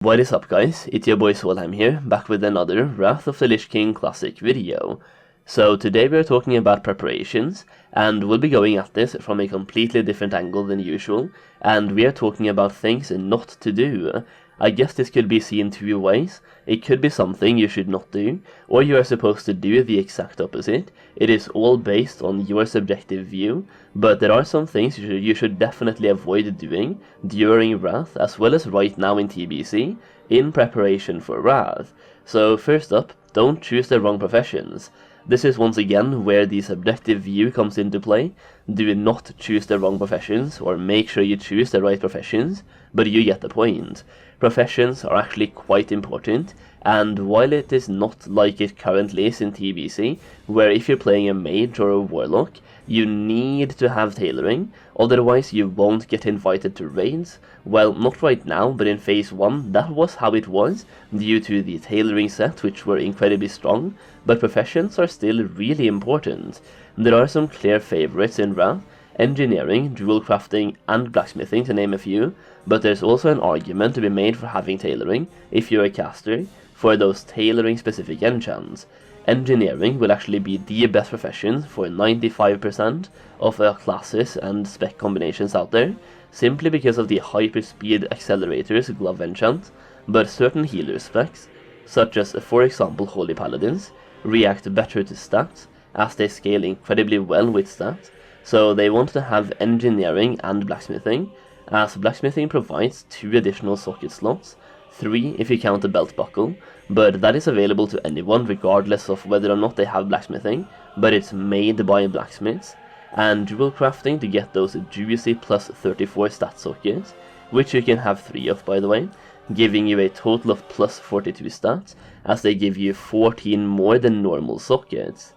What is up guys, it's your boy Solheim here, back with another Wrath of the Lich King Classic video. So today we are talking about preparations, and we'll be going at this from a completely different angle than usual, and we are talking about things not to do. I guess this could be seen two ways. It could be something you should not do, or you are supposed to do the exact opposite. It is all based on your subjective view, but there are some things you should definitely avoid doing during Wrath, as well as right now in TBC, in preparation for Wrath. So first up, don't choose the wrong professions. This is once again where the subjective view comes into play. Do not choose the wrong professions, or make sure you choose the right professions, but you get the point. Professions are actually quite important, and while it is not like it currently is in TBC, where if you're playing a mage or a warlock, you need to have tailoring, otherwise you won't get invited to raids. Well, not right now, but in phase 1 that was how it was, due to the tailoring set, which were incredibly strong, but professions are still really important. There are some clear favorites in Wrath: engineering, jewel crafting, and blacksmithing, to name a few, but there's also an argument to be made for having tailoring, if you're a caster, for those tailoring specific enchants. Engineering will actually be the best profession for 95% of classes and spec combinations out there, simply because of the hyperspeed accelerators glove enchant, but certain healer specs, such as for example Holy Paladins, react better to stats, as they scale incredibly well with stats. So they want to have engineering and blacksmithing, as blacksmithing provides 2 additional socket slots, 3 if you count the belt buckle, but that is available to anyone regardless of whether or not they have blacksmithing, but it's made by blacksmiths, and jewel crafting to get those juicy plus 34 stat sockets, which you can have 3 of by the way, giving you a total of plus 42 stats, as they give you 14 more than normal sockets.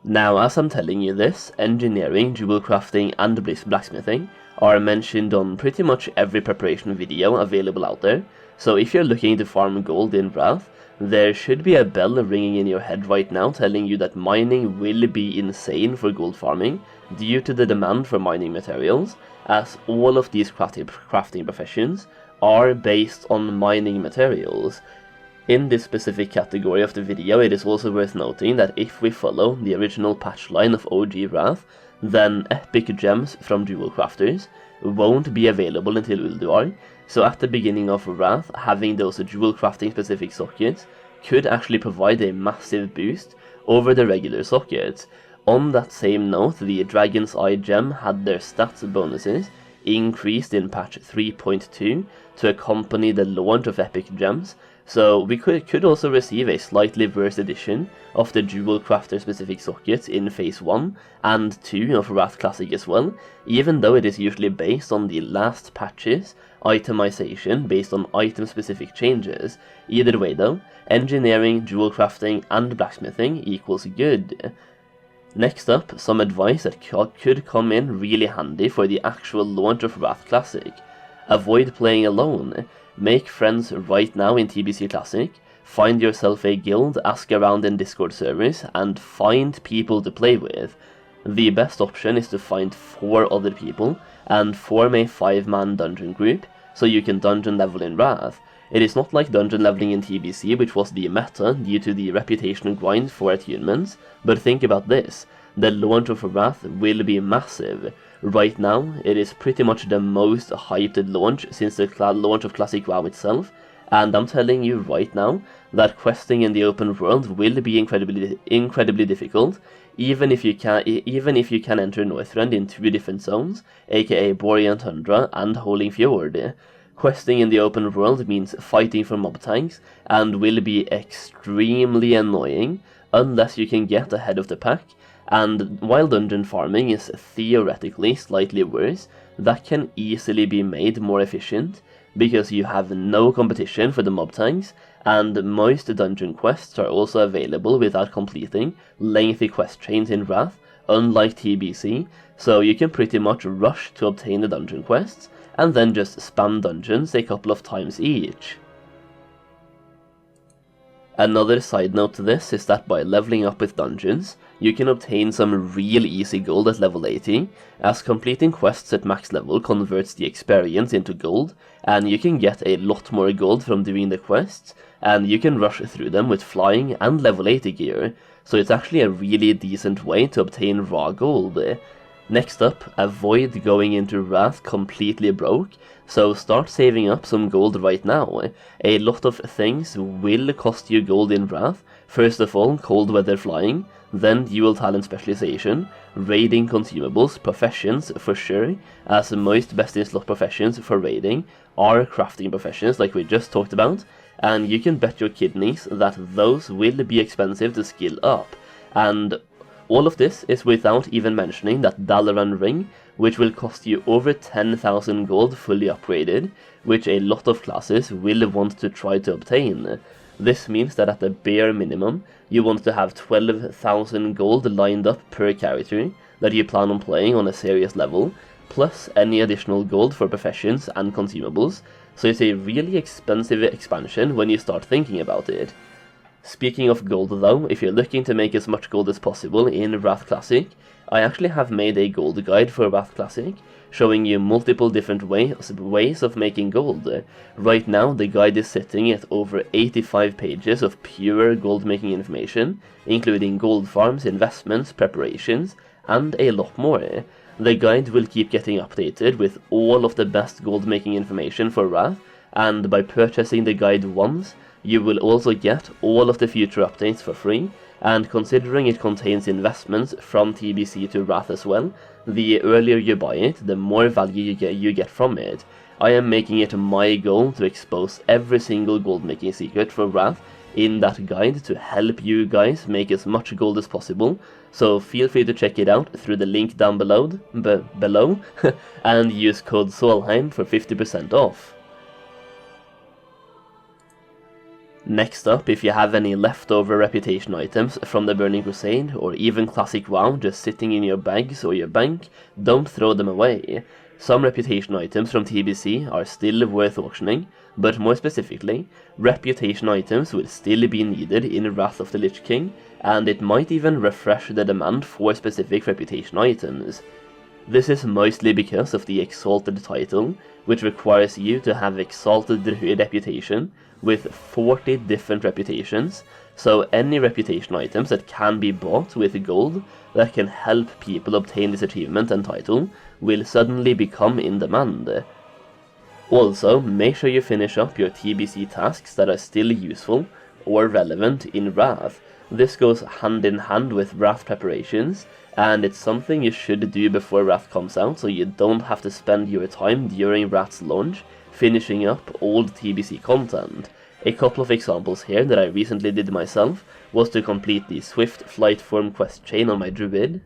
Now, as I'm telling you this, engineering, jewel crafting, and blacksmithing are mentioned on pretty much every preparation video available out there, so if you're looking to farm gold in Wrath, there should be a bell ringing in your head right now telling you that mining will be insane for gold farming due to the demand for mining materials, as all of these crafting professions are based on mining materials. In this specific category of the video, it is also worth noting that if we follow the original patch line of OG Wrath, then epic gems from jewel crafters won't be available until Ulduar, so at the beginning of Wrath, having those jewel crafting specific sockets could actually provide a massive boost over the regular sockets. On that same note, the Dragon's Eye gem had their stats bonuses increased in patch 3.2 to accompany the launch of epic gems, so we could also receive a slightly worse edition of the jewel crafter specific sockets in phase 1 and 2 of Wrath Classic as well, even though it is usually based on the last patch's itemization based on item specific changes. Either way though, engineering, jewel crafting, and blacksmithing equals good. Next up, some advice that could come in really handy for the actual launch of Wrath Classic. Avoid playing alone. Make friends right now in TBC Classic, find yourself a guild, ask around in Discord servers, and find people to play with. The best option is to find 4 other people and form a 5-man dungeon group, so you can dungeon level in Wrath. It is not like dungeon leveling in TBC, which was the meta due to the reputational grind for attunements, but think about this: the launch of Wrath will be massive. Right now, it is pretty much the most hyped launch since the launch of Classic WoW itself, and I'm telling you right now that questing in the open world will be incredibly difficult, even if you can enter Northrend in 2 different zones, aka Borean Tundra and Holding Fjord. Questing in the open world means fighting for mob tanks, and will be extremely annoying unless you can get ahead of the pack. And while dungeon farming is theoretically slightly worse, that can easily be made more efficient, because you have no competition for the mob tanks, and most dungeon quests are also available without completing lengthy quest chains in Wrath, unlike TBC, so you can pretty much rush to obtain the dungeon quests, and then just spam dungeons a couple of times each. Another side note to this is that by leveling up with dungeons, you can obtain some real easy gold at level 80, as completing quests at max level converts the experience into gold, and you can get a lot more gold from doing the quests, and you can rush through them with flying and level 80 gear, so it's actually a really decent way to obtain raw gold. Next up, avoid going into Wrath completely broke, so start saving up some gold right now. A lot of things will cost you gold in Wrath. First of all, cold weather flying, then dual talent specialization, raiding consumables, professions for sure, as most best in slot professions for raiding are crafting professions like we just talked about, and you can bet your kidneys that those will be expensive to skill up, and all of this is without even mentioning that Dalaran ring, which will cost you over 10,000 gold fully upgraded, which a lot of classes will want to try to obtain. This means that at the bare minimum, you want to have 12,000 gold lined up per character that you plan on playing on a serious level, plus any additional gold for professions and consumables, so it's a really expensive expansion when you start thinking about it. Speaking of gold though, if you're looking to make as much gold as possible in Wrath Classic, I actually have made a gold guide for Wrath Classic, showing you multiple different ways of making gold. Right now the guide is sitting at over 85 pages of pure gold making information, including gold farms, investments, preparations, and a lot more. The guide will keep getting updated with all of the best gold making information for Wrath, and by purchasing the guide once, you will also get all of the future updates for free, and considering it contains investments from TBC to Wrath as well, the earlier you buy it, the more value you get from it. I am making it my goal to expose every single gold making secret for Wrath in that guide to help you guys make as much gold as possible, so feel free to check it out through the link down below, and use code Solheim for 50% off. Next up, if you have any leftover reputation items from the Burning Crusade, or even Classic WoW just sitting in your bags or your bank, don't throw them away. Some reputation items from TBC are still worth auctioning, but more specifically, reputation items will still be needed in Wrath of the Lich King, and it might even refresh the demand for specific reputation items. This is mostly because of the Exalted title, which requires you to have Exalted reputation with 40 different reputations, so any reputation items that can be bought with gold that can help people obtain this achievement and title will suddenly become in demand. Also, make sure you finish up your TBC tasks that are still useful or relevant in Wrath. This goes hand in hand with Wrath preparations, and it's something you should do before Wrath comes out, so you don't have to spend your time during Wrath's launch finishing up old TBC content. A couple of examples here that I recently did myself was to complete the Swift Flight Form quest chain on my Druid,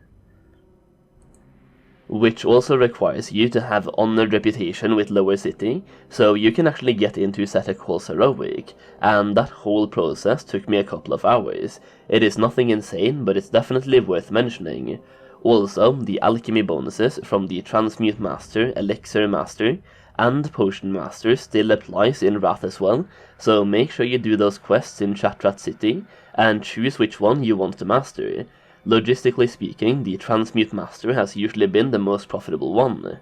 which also requires you to have honored reputation with Lower City, so you can actually get into Zeta calls Heroic, and that whole process took me a couple of hours. It is nothing insane, but it's definitely worth mentioning. Also, the alchemy bonuses from the Transmute Master, Elixir Master, and Potion Master still applies in Wrath as well, so make sure you do those quests in Chatrat City, and choose which one you want to master. Logistically speaking, the Transmute Master has usually been the most profitable one.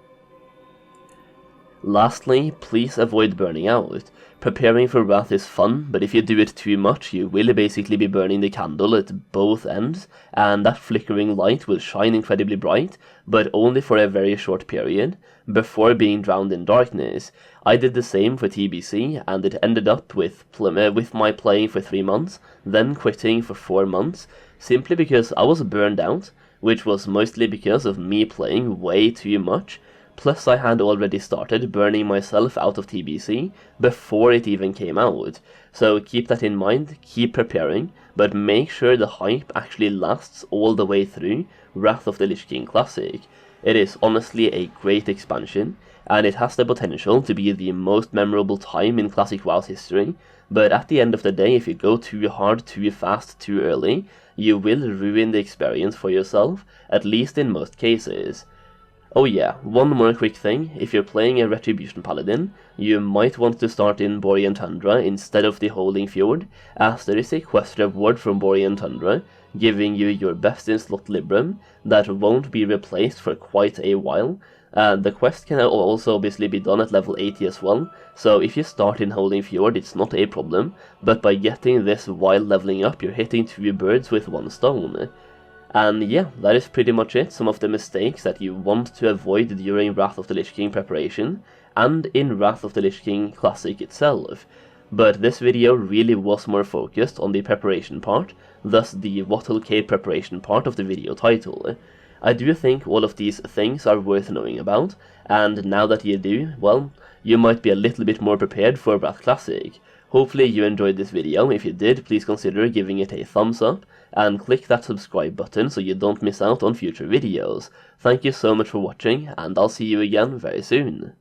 Lastly, please avoid burning out. Preparing for Wrath is fun, but if you do it too much, you will basically be burning the candle at both ends, and that flickering light will shine incredibly bright, but only for a very short period, before being drowned in darkness. I did the same for TBC, and it ended up with my playing for 3 months, then quitting for 4 months, simply because I was burned out, which was mostly because of me playing way too much, plus I had already started burning myself out of TBC before it even came out, so keep that in mind, keep preparing, but make sure the hype actually lasts all the way through Wrath of the Lich King Classic. It is honestly a great expansion, and it has the potential to be the most memorable time in Classic WoW's history, but at the end of the day, if you go too hard, too fast, too early, you will ruin the experience for yourself, at least in most cases. Oh yeah, one more quick thing, if you're playing a Retribution Paladin, you might want to start in Borean Tundra instead of the Holding Fjord, as there is a quest reward from Borean Tundra, giving you your best in slot Libram, that won't be replaced for quite a while. The quest can also obviously be done at level 80 as well, so if you start in Holding Fjord it's not a problem, but by getting this while leveling up you're hitting 2 birds with 1 stone. And yeah, that is pretty much it, some of the mistakes that you want to avoid during Wrath of the Lich King preparation, and in Wrath of the Lich King Classic itself. But this video really was more focused on the preparation part, thus the WOTLK preparation part of the video title. I do think all of these things are worth knowing about, and now that you do, well, you might be a little bit more prepared for Wrath Classic. Hopefully you enjoyed this video. If you did, please consider giving it a thumbs up, and click that subscribe button so you don't miss out on future videos. Thank you so much for watching, and I'll see you again very soon.